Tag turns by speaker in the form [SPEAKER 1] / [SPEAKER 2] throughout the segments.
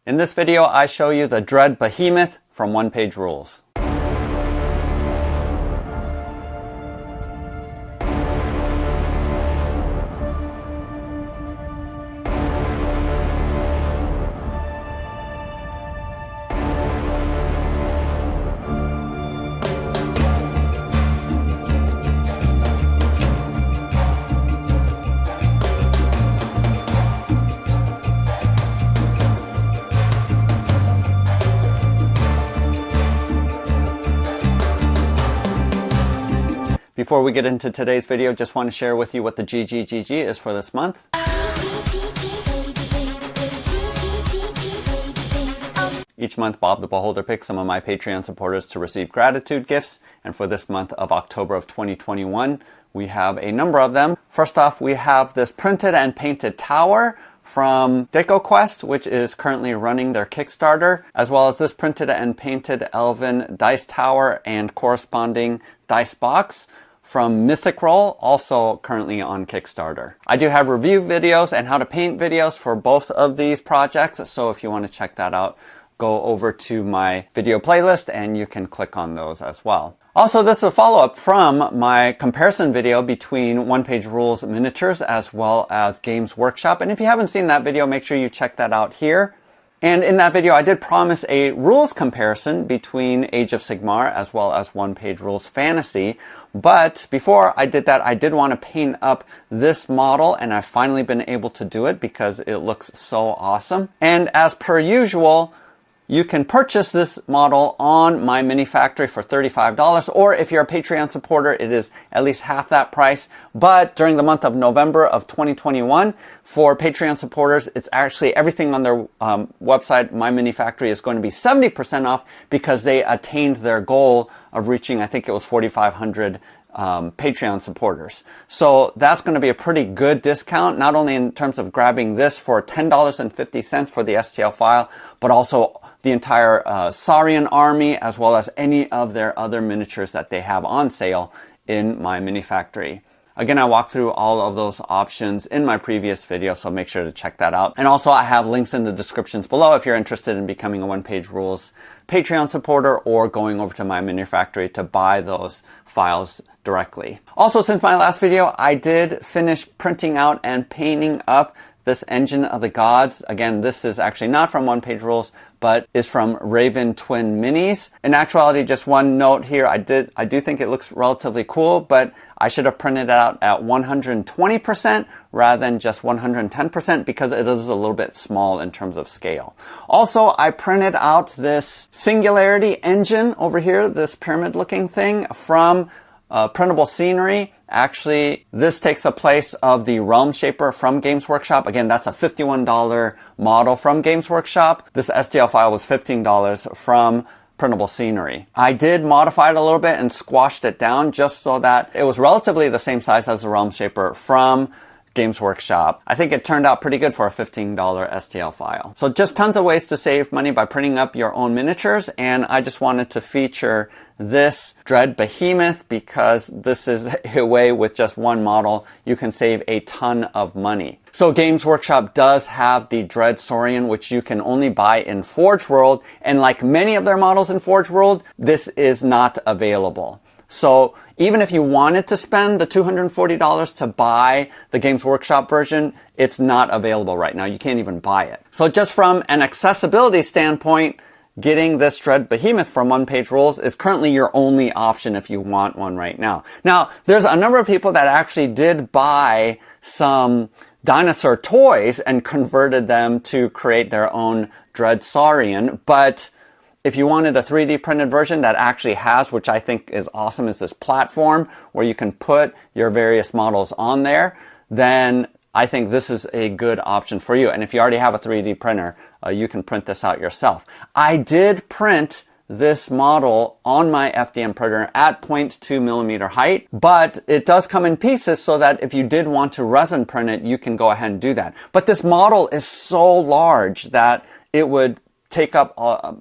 [SPEAKER 1] In this video, I show you the Dread Behemoth from One Page Rules. Before we get into today's video, just want to share with you what the GGGG is for this month. Each month, Bob the Beholder picks some of my Patreon supporters to receive gratitude gifts. And for this month of October of 2021, we have a number of them. First off, we have this printed and painted tower from DecoQuest, which is currently running their Kickstarter, as well as this printed and painted Elven dice tower and corresponding dice box from Mythic Roll, also currently on Kickstarter. I do have review videos and how to paint videos for both of these projects, so if you want to check that out, go over to my video playlist and you can click on those as well. Also, this is a follow-up from my comparison video between One Page Rules miniatures as well as Games Workshop, and if you haven't seen that video, make sure you check that out here. And in that video, I did promise a rules comparison between Age of Sigmar as well as One Page Rules Fantasy. But before I did that, I did want to paint up this model, and I've finally been able to do it because it looks so awesome. And as per usual, you can purchase this model on my mini factory for $35, or if you're a Patreon supporter, it is at least half that price. But during the month of November of 2021, for Patreon supporters, it's actually everything on their website, My Mini Factory, is going to be 70% off because they attained their goal of reaching, I think it was 4,500 Patreon supporters. So that's going to be a pretty good discount, not only in terms of grabbing this for $10.50 for the STL file, but also the entire Saurian army, as well as any of their other miniatures that they have on sale in my mini factory. Again, I walked through all of those options in my previous video, so make sure to check that out. And also, I have links in the descriptions below if you're interested in becoming a One Page Rules Patreon supporter or going over to my mini factory to buy those files directly. Also, since my last video, I did finish printing out and painting up this Engine of the Gods. Again, this is actually not from One Page Rules, but is from Raven Twin Minis. In actuality, just one note here, I do think it looks relatively cool, but I should have printed it out at 120% rather than just 110% because it is a little bit small in terms of scale. Also, I printed out this Singularity engine over here, this pyramid looking thing from Printable Scenery. Actually, this takes the place of the Realmshaper from Games Workshop. Again, that's a $51 model from Games Workshop. This STL file was $15 from Printable Scenery. I did modify it a little bit and squashed it down just so that it was relatively the same size as the Realmshaper from Games Workshop. I think it turned out pretty good for a $15 STL file. So just tons of ways to save money by printing up your own miniatures, and I just wanted to feature this Dread Behemoth because this is a way with just one model you can save a ton of money. So Games Workshop does have the Dread Saurian, which you can only buy in Forge World, and like many of their models in Forge World, this is not available. So even if you wanted to spend the $240 to buy the Games Workshop version, it's not available right now. You can't even buy it. So just from an accessibility standpoint, getting this Dread Behemoth from One Page Rules is currently your only option if you want one right now. Now, there's a number of people that actually did buy some dinosaur toys and converted them to create their own Dread Saurian, but if you wanted a 3D printed version that actually has, which I think is awesome, is this platform where you can put your various models on there, then I think this is a good option for you. And if you already have a 3D printer, you can print this out yourself. I did print this model on my FDM printer at 0.2 millimeter height, but it does come in pieces so that if you did want to resin print it, you can go ahead and do that. But this model is so large that it would take up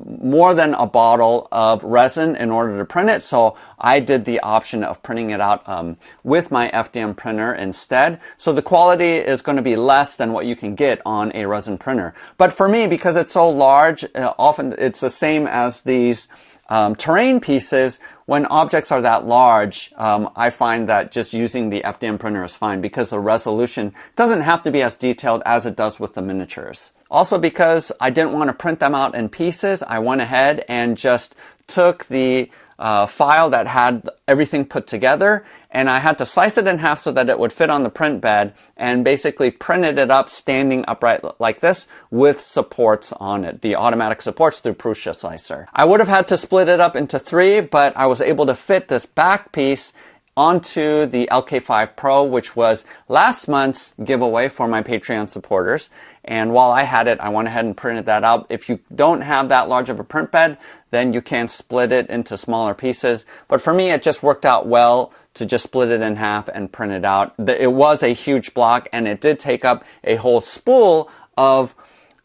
[SPEAKER 1] more than a bottle of resin in order to print it. So I did the option of printing it out with my FDM printer instead. So the quality is going to be less than what you can get on a resin printer. But for me, because it's so large, often it's the same as these terrain pieces. When objects are that large, I find that just using the FDM printer is fine because the resolution doesn't have to be as detailed as it does with the miniatures. Also, because I didn't want to print them out in pieces, I went ahead and just took the file that had everything put together, and I had to slice it in half so that it would fit on the print bed, and basically printed it up standing upright like this with supports on it, the automatic supports through Prusa Slicer. I would have had to split it up into 3, but I was able to fit this back piece onto the LK5 Pro, which was last month's giveaway for my Patreon supporters. And while I had it, I went ahead and printed that out. If you don't have that large of a print bed, then you can split it into smaller pieces. But for me, it just worked out well to just split it in half and print it out. It was a huge block, and it did take up a whole spool of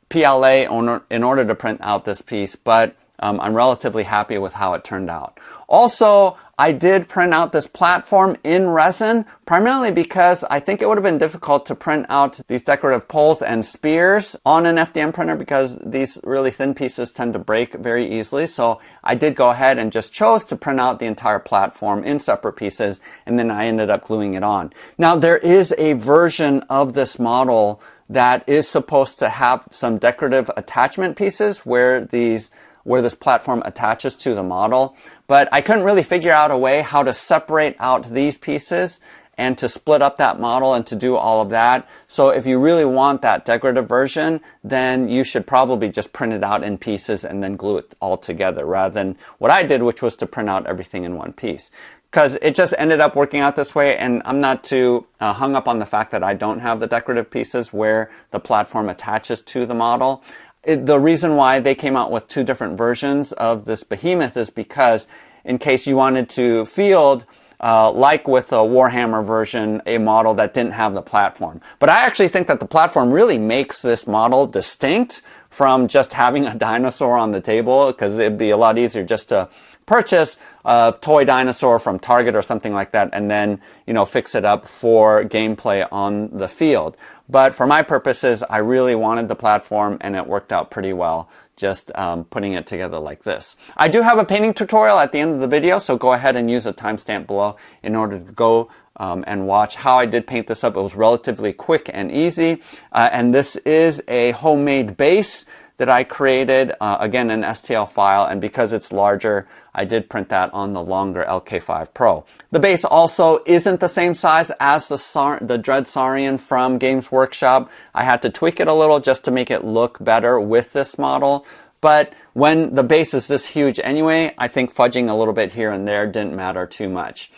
[SPEAKER 1] PLA in order to print out this piece, but I'm relatively happy with how it turned out. Also, I did print out this platform in resin, primarily because I think it would have been difficult to print out these decorative poles and spears on an FDM printer because these really thin pieces tend to break very easily. So I did go ahead and just chose to print out the entire platform in separate pieces, and then I ended up gluing it on. Now, there is a version of this model that is supposed to have some decorative attachment pieces where this platform attaches to the model, but I couldn't really figure out a way how to separate out these pieces and to split up that model and to do all of that. So if you really want that decorative version, then you should probably just print it out in pieces and then glue it all together, rather than what I did, which was to print out everything in one piece. Because it just ended up working out this way, and I'm not too hung up on the fact that I don't have the decorative pieces where the platform attaches to the model. The reason why they came out with 2 different versions of this behemoth is because in case you wanted to field, like with a Warhammer version, a model that didn't have the platform. But I actually think that the platform really makes this model distinct from just having a dinosaur on the table, because it'd be a lot easier just to purchase a toy dinosaur from Target or something like that and then, fix it up for gameplay on the field. But for my purposes, I really wanted the platform, and it worked out pretty well just putting it together like this. I do have a painting tutorial at the end of the video, so go ahead and use a timestamp below in order to go and watch how I did paint this up. It was relatively quick and easy, and this is a homemade base that I created, again, an STL file, and because it's larger, I did print that on the longer LK5 Pro. The base also isn't the same size as the Dread Saurian from Games Workshop. I had to tweak it a little just to make it look better with this model. But when the base is this huge anyway, I think fudging a little bit here and there didn't matter too much.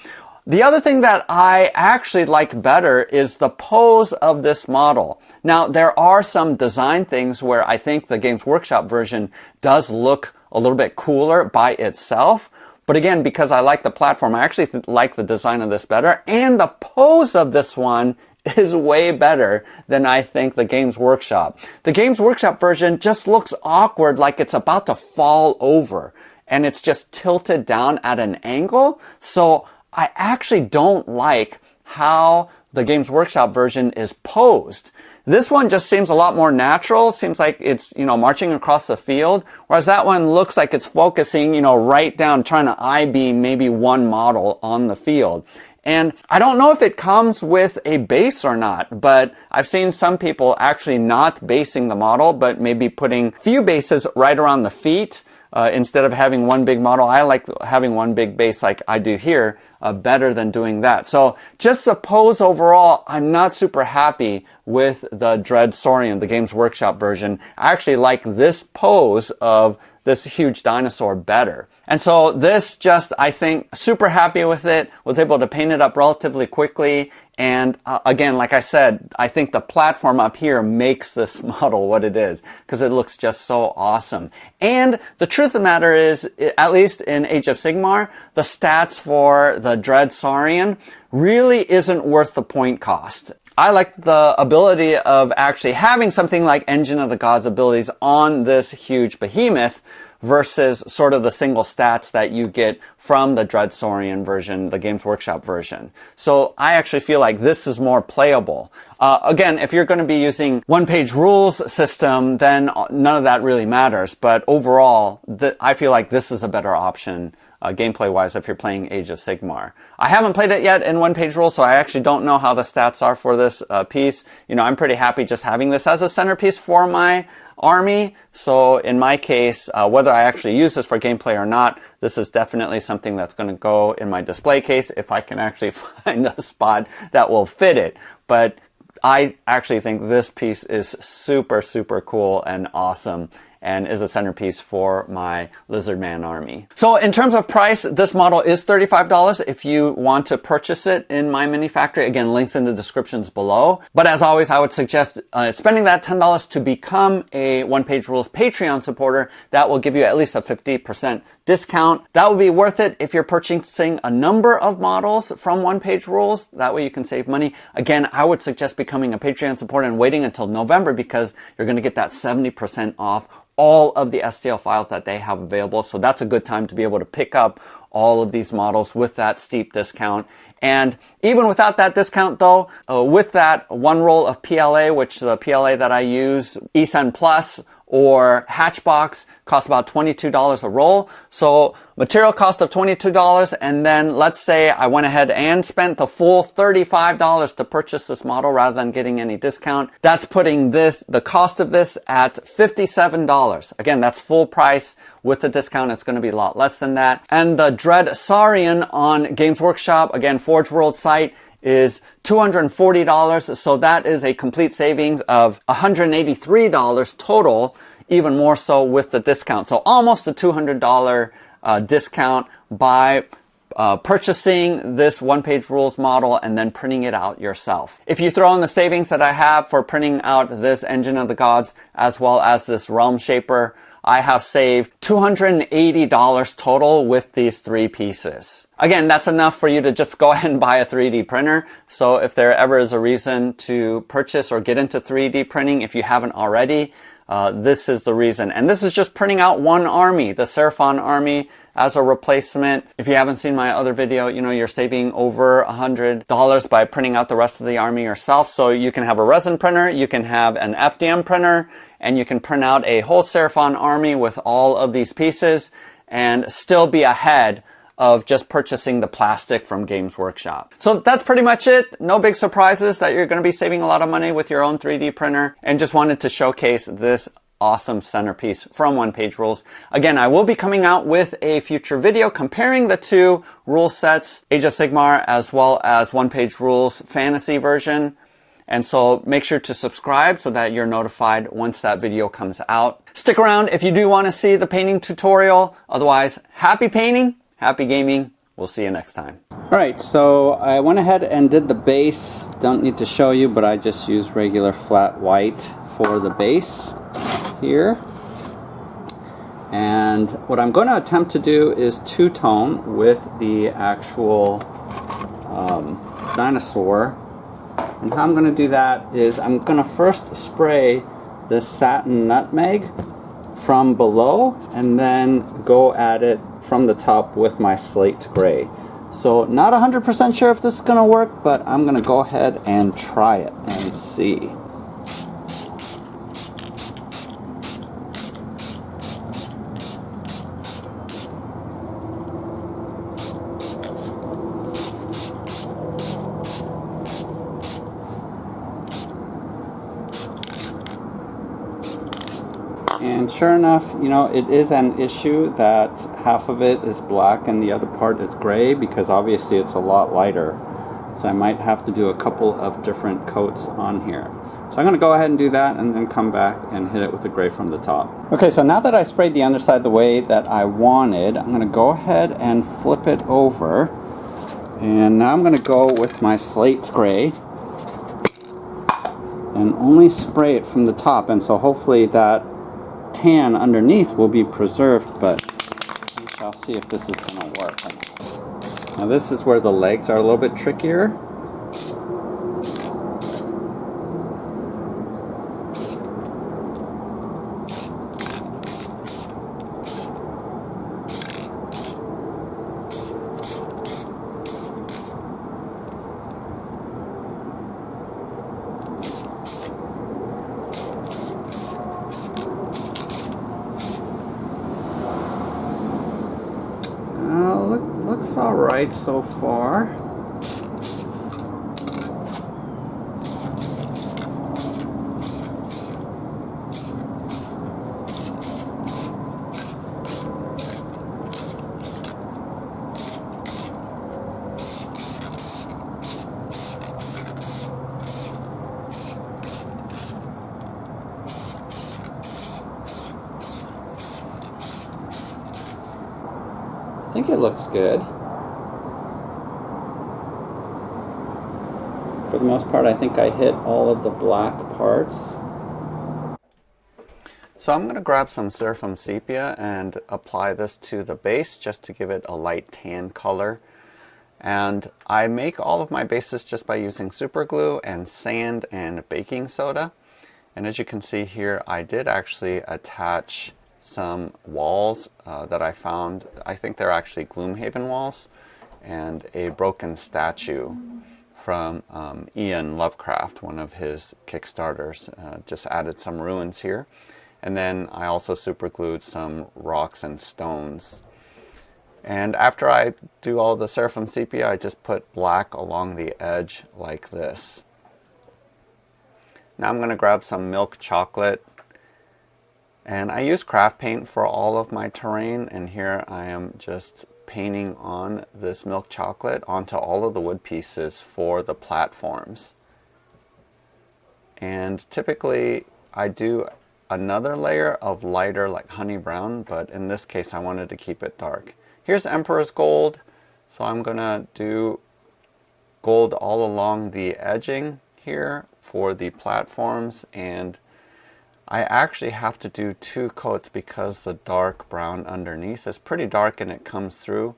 [SPEAKER 1] The other thing that I actually like better is the pose of this model. Now, there are some design things where I think the Games Workshop version does look a little bit cooler by itself. But again, because I like the platform, I actually like the design of this better. And the pose of this one is way better than I think the Games Workshop. The Games Workshop version just looks awkward, like it's about to fall over. And it's just tilted down at an angle. So I actually don't like how the Games Workshop version is posed. This one just seems a lot more natural. Seems like it's, marching across the field. Whereas that one looks like it's focusing, right down, trying to I-beam maybe one model on the field. And I don't know if it comes with a base or not, but I've seen some people actually not basing the model, but maybe putting few bases right around the feet. Instead of having one big model. I like having one big base like I do here better than doing that. So just the pose overall, I'm not super happy with the Dread Saurian, the Games Workshop version. I actually like this pose of this huge dinosaur better. And so this I think, super happy with it, was able to paint it up relatively quickly. And again, like I said, I think the platform up here makes this model what it is, because it looks just so awesome. And the truth of the matter is, at least in Age of Sigmar, the stats for the Dread Saurian really isn't worth the point cost. I like the ability of actually having something like Engine of the Gods abilities on this huge behemoth versus sort of the single stats that you get from the Dread Saurian version, the Games Workshop version. So I actually feel like this is more playable. Again, if you're going to be using one-page rules system, then none of that really matters. But overall, I feel like this is a better option gameplay-wise if you're playing Age of Sigmar. I haven't played it yet in one-page rules, so I actually don't know how the stats are for this piece. You know, I'm pretty happy just having this as a centerpiece for my army. So in my case, whether I actually use this for gameplay or not, this is definitely something that's going to go in my display case if I can actually find a spot that will fit it. But I actually think this piece is super, super cool and awesome, and is a centerpiece for my Lizardman army. So in terms of price, this model is $35 if you want to purchase it in my mini factory. Again, links in the descriptions below. But as always, I would suggest spending that $10 to become a One Page Rules Patreon supporter. That will give you at least a 50% discount. That will be worth it if you're purchasing a number of models from One Page Rules. That way you can save money. Again, I would suggest becoming a Patreon supporter and waiting until November, because you're going to get that 70% off all of the STL files that they have available. So that's a good time to be able to pick up all of these models with that steep discount. And even without that discount though, with that one roll of PLA, which the PLA that I use, ESUN Plus or Hatchbox, costs about $22 a roll. So material cost of $22, and then let's say I went ahead and spent the full $35 to purchase this model rather than getting any discount. That's putting the cost of this at $57. Again, that's full price. With the discount, it's going to be a lot less than that. And the Dread Saurian on Games Workshop, again, Forge World site, is $240. So that is a complete savings of $183 total, even more so with the discount. So almost a $200 discount by purchasing this One Page Rules model and then printing it out yourself. If you throw in the savings that I have for printing out this Engine of the Gods as well as this Realmshaper, I have saved $280 total with these three pieces. Again, that's enough for you to just go ahead and buy a 3D printer. So if there ever is a reason to purchase or get into 3D printing, if you haven't already, this is the reason. And this is just printing out one army, the Seraphon army, as a replacement. If you haven't seen my other video, you know, you're saving over $100 by printing out the rest of the army yourself. So you can have a resin printer, you can have an FDM printer, and you can print out a whole Seraphon army with all of these pieces and still be ahead of just purchasing the plastic from Games Workshop. So that's pretty much it. No big surprises that you're going to be saving a lot of money with your own 3D printer, and just wanted to showcase this awesome centerpiece from One Page Rules. Again, I will be coming out with a future video comparing the two rule sets, Age of Sigmar as well as One Page Rules Fantasy version. And so make sure to subscribe so that you're notified once that video comes out. Stick around if you do want to see the painting tutorial. Otherwise, happy painting, happy gaming. We'll see you next time. All right, so I went ahead and did the base. Don't need to show you, but I just used regular flat white for the base here. And what I'm going to attempt to do is two-tone with the actual dinosaur. And how I'm going to do that is I'm going to first spray this satin nutmeg from below and then go at it from the top with my slate gray. So not 100% sure if this is going to work, but I'm going to go ahead and try it and see. And sure enough, you know, it is an issue that half of it is black and the other part is gray, because obviously it's a lot lighter. So I might have to do a couple of different coats on here. So I'm going to go ahead and do that and then come back and hit it with the gray from the top. Okay, so now that I sprayed the underside the way that I wanted, I'm going to go ahead and flip it over. And now I'm going to go with my slate gray and only spray it from the top. And so hopefully that tan underneath will be preserved, but we shall see if this is going to work. Now this is where the legs are a little bit trickier. looks alright so far. I think it looks good. For the most part, I think I hit all of the black parts. So I'm going to grab some Seraphim Sepia and apply this to the base just to give it a light tan color. And I make all of my bases just by using super glue and sand and baking soda. And as you can see here, I did actually attach some walls that I found. I think they're actually Gloomhaven walls, and a broken statue from Ian Lovecraft, one of his Kickstarters. Just added some ruins here. And then I also super glued some rocks and stones. And after I do all the Seraphim Sepia, I just put black along the edge like this. Now I'm going to grab some milk chocolate. And I use craft paint for all of my terrain, and here I am just painting on this milk chocolate onto all of the wood pieces for the platforms. And typically I do another layer of lighter like honey brown, but in this case I wanted to keep it dark. Here's Emperor's Gold, so I'm gonna do gold all along the edging here for the platforms, and I actually have to do 2 coats because the dark brown underneath is pretty dark and it comes through.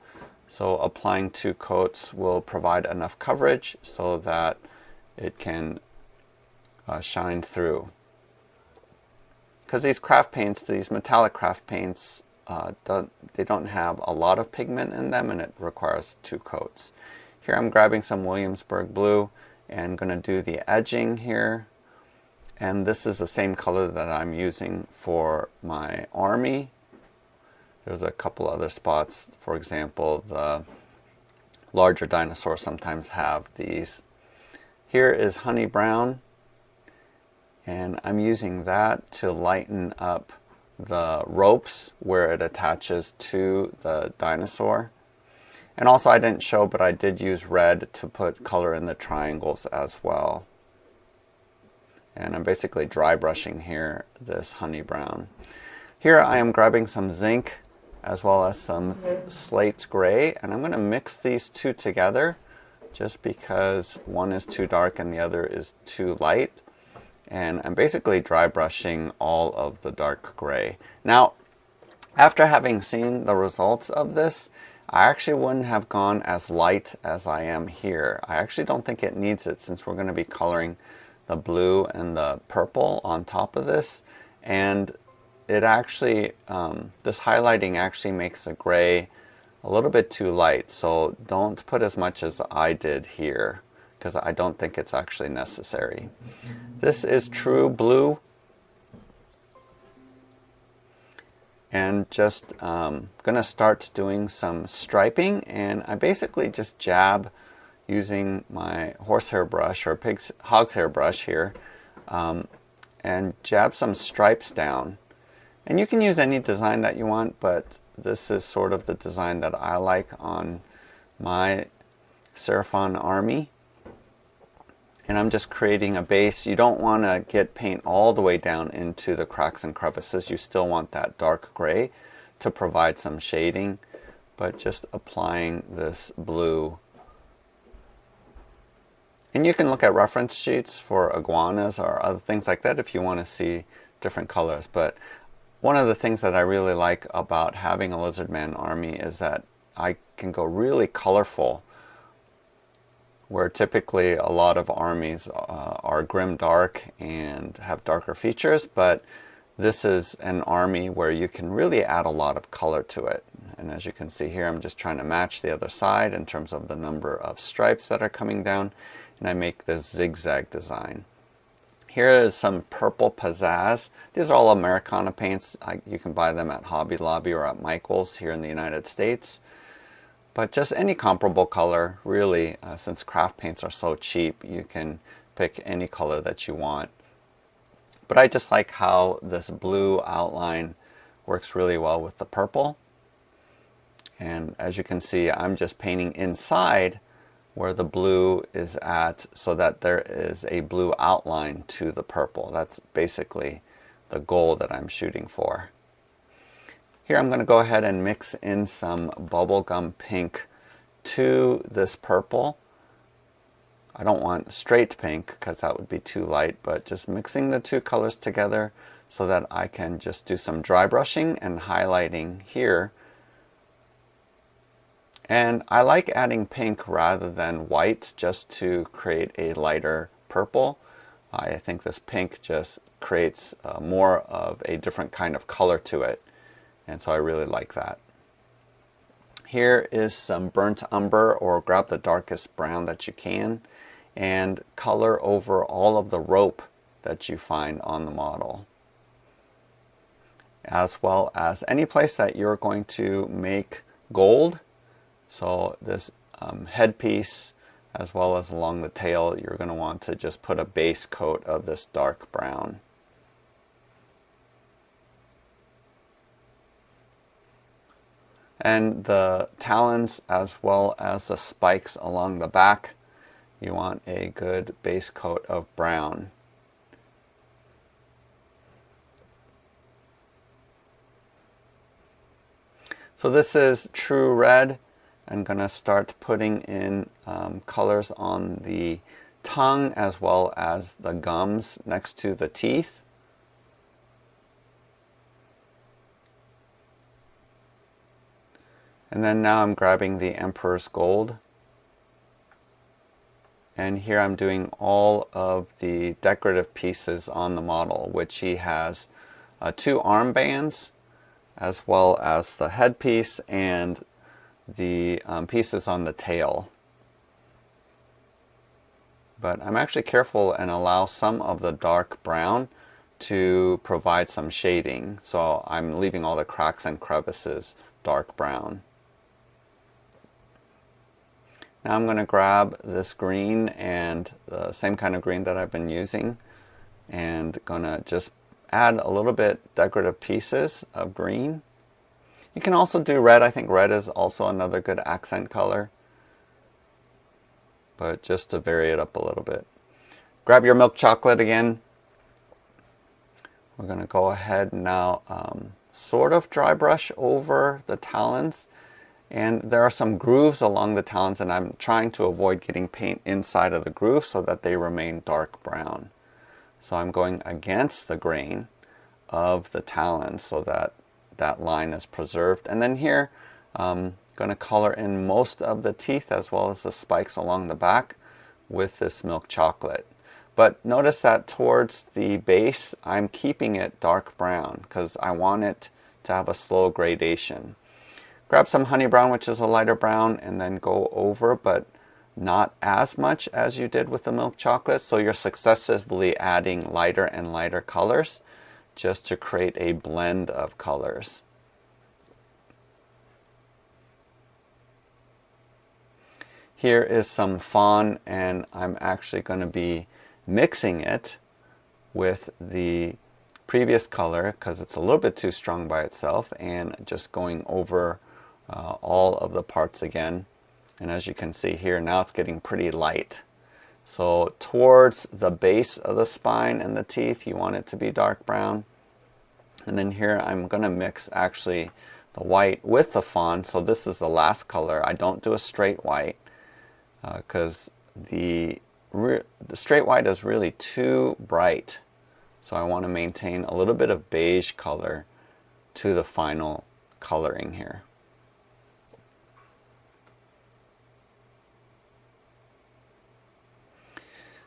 [SPEAKER 1] So applying 2 coats will provide enough coverage so that it can shine through. Because these craft paints, these metallic craft paints, they don't have a lot of pigment in them, and it requires 2 coats. Here I'm grabbing some Williamsburg blue and going to do the edging here. And this is the same color that I'm using for my army. There's a couple other spots. For example, the larger dinosaurs sometimes have these. Here is honey brown, and I'm using that to lighten up the ropes where it attaches to the dinosaur. And also I didn't show, but I did use red to put color in the triangles as well. And I'm basically dry brushing here this honey brown. Here I am grabbing some zinc as well as some slate gray, and I'm going to mix these 2 together just because one is too dark and the other is too light. And I'm basically dry brushing all of the dark gray. Now, after having seen the results of this, I actually wouldn't have gone as light as I am here. I actually don't think it needs it, since we're going to be coloring the blue and the purple on top of this, and it actually this highlighting actually makes the gray a little bit too light, so don't put as much as I did here because I don't think it's actually necessary. This is true blue, and just gonna start doing some striping, and I basically just jab using my horsehair brush or hog's hair brush here, and jab some stripes down. And you can use any design that you want, but this is sort of the design that I like on my Seraphon army. And I'm just creating a base. You don't want to get paint all the way down into the cracks and crevices. You still want that dark gray to provide some shading, but just applying this blue. And you can look at reference sheets for iguanas or other things like that if you want to see different colors. But one of the things that I really like about having a Lizardman army is that I can go really colorful, where typically a lot of armies are grim dark and have darker features, but this is an army where you can really add a lot of color to it. And as you can see here, I'm just trying to match the other side in terms of the number of stripes that are coming down, and I make this zigzag design. Here is some purple pizzazz. These are all Americana paints. You can buy them at Hobby Lobby or at Michael's here in the United States. But just any comparable color, really, since craft paints are so cheap, you can pick any color that you want. But I just like how this blue outline works really well with the purple. And as you can see, I'm just painting inside where the blue is at so that there is a blue outline to the purple. That's basically the goal that I'm shooting for. Here I'm going to go ahead and mix in some bubblegum pink to this purple. I don't want straight pink because that would be too light, but just mixing the two colors together so that I can just do some dry brushing and highlighting here. And I like adding pink rather than white just to create a lighter purple. I think this pink just creates more of a different kind of color to it. And so I really like that. Here is some burnt umber, or grab the darkest brown that you can and color over all of the rope that you find on the model, as well as any place that you're going to make gold. So this headpiece, as well as along the tail, you're going to want to just put a base coat of this dark brown. And the talons, as well as the spikes along the back, you want a good base coat of brown. So this is true red. I'm going to start putting in colors on the tongue as well as the gums next to the teeth. And then now I'm grabbing the Emperor's Gold. And here I'm doing all of the decorative pieces on the model, which he has 2 armbands, as well as the headpiece and the pieces on the tail. But I'm actually careful and allow some of the dark brown to provide some shading. So I'm leaving all the cracks and crevices dark brown. Now I'm going to grab this green and the same kind of green that I've been using, and going to just add a little bit decorative pieces of green. You can also do red. I think red is also another good accent color, but just to vary it up a little bit. Grab your milk chocolate again. We're going to go ahead now, sort of dry brush over the talons. And there are some grooves along the talons, and I'm trying to avoid getting paint inside of the groove so that they remain dark brown. So I'm going against the grain of the talons so that that line is preserved. And then here, I'm going to color in most of the teeth as well as the spikes along the back with this milk chocolate. But notice that towards the base, I'm keeping it dark brown because I want it to have a slow gradation. Grab some honey brown, which is a lighter brown, and then go over, but not as much as you did with the milk chocolate. So you're successively adding lighter and lighter colors just to create a blend of colors. Here is some fawn, and I'm actually going to be mixing it with the previous color because it's a little bit too strong by itself, and just going over all of the parts again. And as you can see here, now it's getting pretty light. So towards the base of the spine and the teeth, you want it to be dark brown. And then here I'm going to mix actually the white with the fawn. So this is the last color. I don't do a straight white because the straight white is really too bright. So I want to maintain a little bit of beige color to the final coloring here.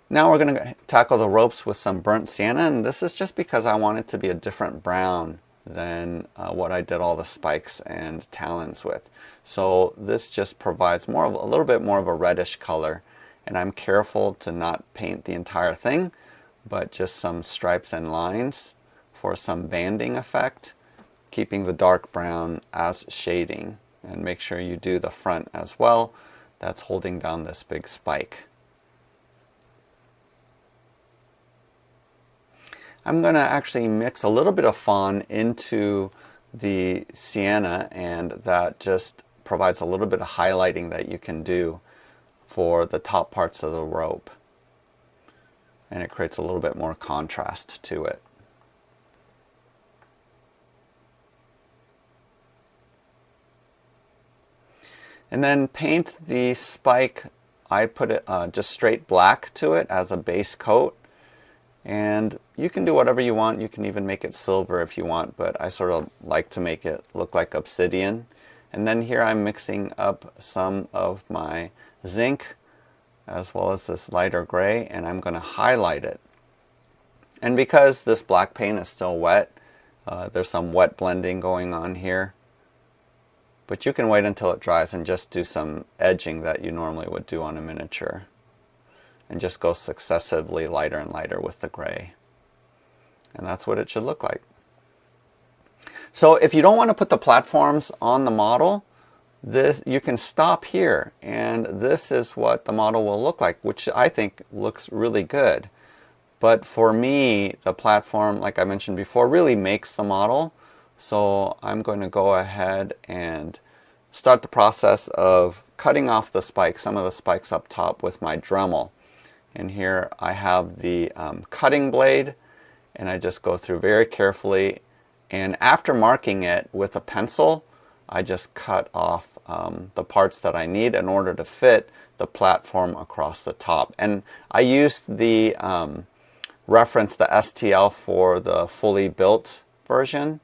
[SPEAKER 1] Now we're going to tackle the ropes with some burnt sienna, and this is just because I want it to be a different brown than what I did all the spikes and talons with. So this just provides more of a little bit more of a reddish color, and I'm careful to not paint the entire thing, but just some stripes and lines for some banding effect, keeping the dark brown as shading. and make sure you do the front as well. That's holding down this big spike. I'm going to actually mix a little bit of fawn into the sienna, and that just provides a little bit of highlighting that you can do for the top parts of the rope. And it creates a little bit more contrast to it. And then paint the spike. I put it just straight black to it as a base coat. And you can do whatever you want. You can even make it silver if you want, but I sort of like to make it look like obsidian. And then here I'm mixing up some of my zinc as well as this lighter gray, and I'm going to highlight it. And because this black paint is still wet, there's some wet blending going on here. But you can wait until it dries and just do some edging that you normally would do on a miniature. And just go successively lighter and lighter with the gray. And that's what it should look like. So if you don't want to put the platforms on the model, you can stop here, and this is what the model will look like, which I think looks really good. But for me, the platform, like I mentioned before, really makes the model. So I'm going to go ahead and start the process of cutting off the spikes, some of the spikes up top with my Dremel. And here I have the cutting blade, and I just go through very carefully. And after marking it with a pencil, I just cut off the parts that I need in order to fit the platform across the top. And I used the reference, the STL, for the fully built version.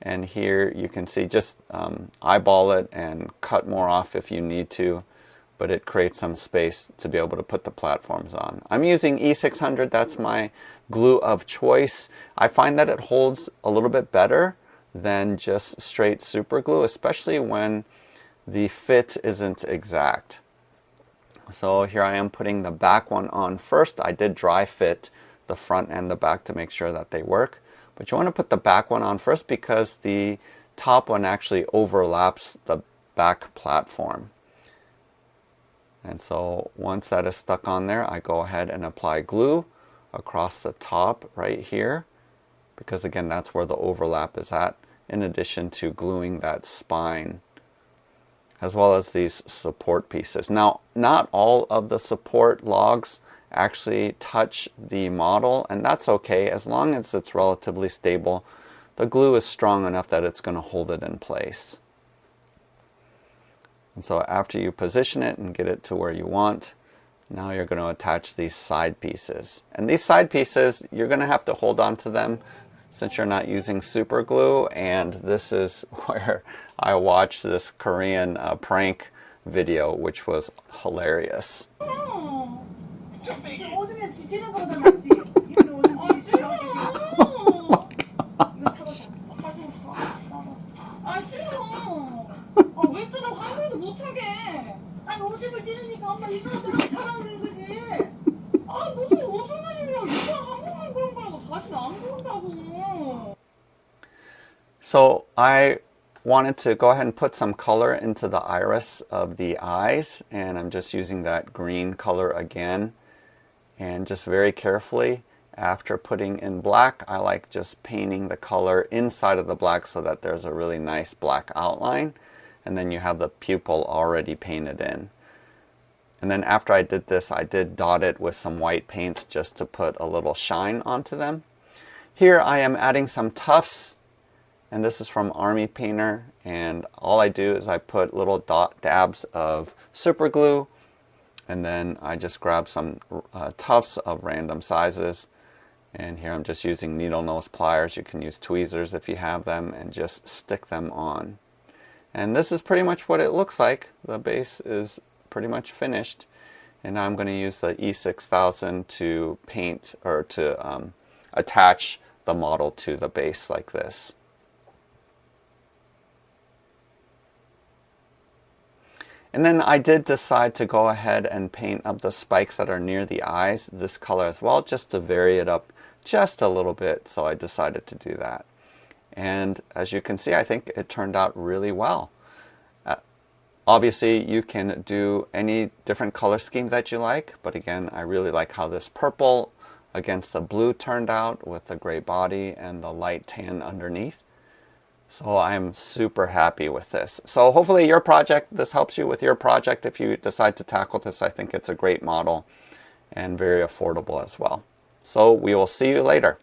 [SPEAKER 1] And here you can see, just eyeball it and cut more off if you need to. But it creates some space to be able to put the platforms on. I'm using E600, that's my glue of choice. I find that it holds a little bit better than just straight super glue, especially when the fit isn't exact. So here I am putting the back one on first. I did dry fit the front and the back to make sure that they work. But you want to put the back one on first because the top one actually overlaps the back platform. And so once that is stuck on there, I go ahead and apply glue across the top right here, because again, that's where the overlap is at, in addition to gluing that spine, as well as these support pieces. Now, not all of the support logs actually touch the model, and that's okay as long as it's relatively stable. The glue is strong enough that it's going to hold it in place. And so after you position it and get it to where you want, now you're going to attach these side pieces. And these side pieces, you're going to have to hold on to them since you're not using super glue. And this is where I watched this Korean prank video, which was hilarious. So I wanted to go ahead and put some color into the iris of the eyes, and I'm just using that green color again, and just very carefully, after putting in black, I like just painting the color inside of the black so that there's a really nice black outline, and then you have the pupil already painted in. And then after I did this, I did dot it with some white paint just to put a little shine onto them. Here I am adding some tufts, and this is from Army Painter, and all I do is I put little dabs of super glue, and then I just grab some tufts of random sizes, and here I'm just using needle nose pliers. You can use tweezers if you have them, and just stick them on. And this is pretty much what it looks like. The base is pretty much finished, and now I'm going to use the E6000 to paint, or to attach the model to the base like this. And then I did decide to go ahead and paint up the spikes that are near the eyes this color as well, just to vary it up just a little bit. So I decided to do that. And as you can see, I think it turned out really well. Obviously, you can do any different color scheme that you like, but again, I really like how this purple against the blue turned out with the gray body and the light tan underneath. So I'm super happy with this. So hopefully this helps you with your project. If you decide to tackle this, I think it's a great model and very affordable as well. So we will see you later.